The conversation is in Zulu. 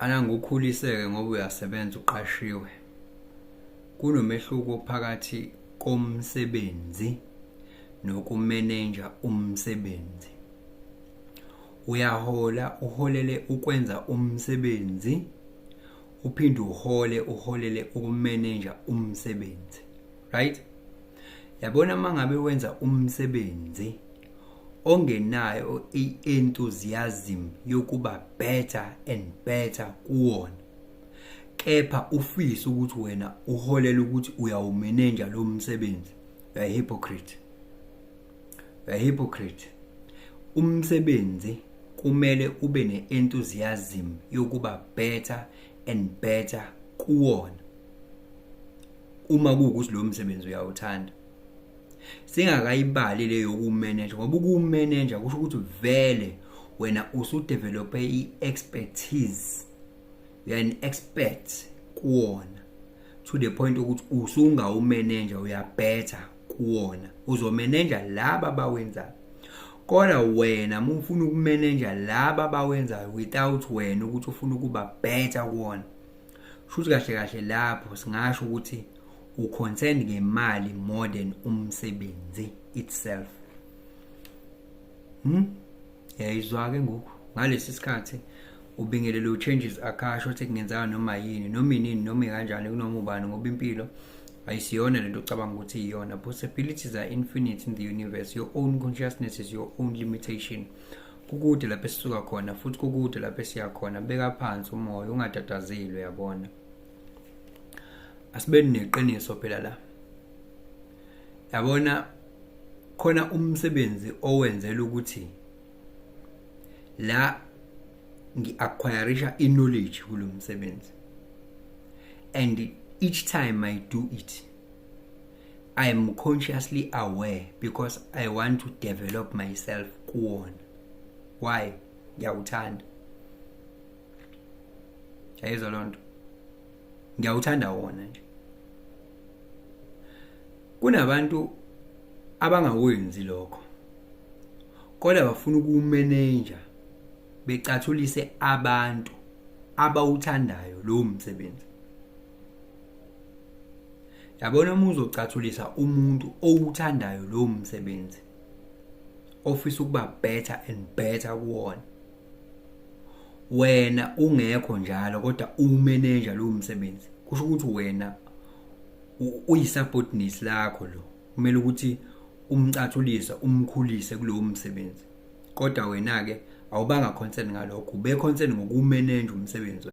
Anangukhuliseke ngoba uyasebenza uqashiwe. Kunomehluko phakathi komsebenzi nokumanage umsebenzi. Uyahola uholele ukwenza umsebenzi, uphinde uholele ukumanage umsebenzi. Right? Yabona mangabe wenza umsebenzi ongenayo i-enthusiasm yokuba better and better kuwona, kepha ufisa ukuthi wena uholele ukuthi uyawumanage lo msebenzi, uya hypocrite. Umsebenzi kumele ube ne-enthusiasm yokuba better and better kuwona uma kuwukuthi lo msebenzi uyawuthanda. Singakayibali leyo ukumanage ngoba ukumanage kusho ukuthi vele wena usudevelop i-expertise, you are an expert kuwona to the point ukuthi usungawumanage uya better kuwona, uzomanage laba abawenzayo. Kodwa wena mufuna ukumanage laba abawenzayo without wena ukuthi ufuna ukuba better kuwona, futhi kahle lapho singasho ukuthi uconcerned ngemali more than umsebenzi itself. Yayizwa ke ngoku ngalesi sikhathi ubingelele changes akasho ukuthi kungenzeka noma yini noma inini noma kanjani kunoma ubani ngoba impilo ayisiyona lento ocabanga ukuthi iyona. Possibilities are infinite in the universe. Your own consciousness is your own limitation. Kukude lapho esisuka khona futhi kukude lapho esiya khona. Beka phansi umoya ungatatazilwe, yabona. Asibeni neqiniso phela la. Yabona khona umsebenzi owenzela ukuthi la ngi-acquireisha knowledge kulo msebenzi, and each time I do it I am consciously aware because I want to develop myself kuwona. Why? Ngiyawuthanda. Ayizwa lonto. Ngiyawuthanda wona nje. Kunabantu abangawenzi lokho, kodwa bafuna ukumanage becathulise abantu abawuthandayo lo msebenzi. Yabona uma uzocathulisa umuntu owuthandayo lo msebenzi, ofisa ukuba better and better kuwona, wena ungekho njalo kodwa umanage lo msebenzi, kusho ukuthi wena uyisubordinate lakho lo, kumele ukuthi umcathulisa umkhulise kulowo msebenzi, kodwa wena ke awubanga concern ngalokho, ube concern ngokumanage umsebenzi.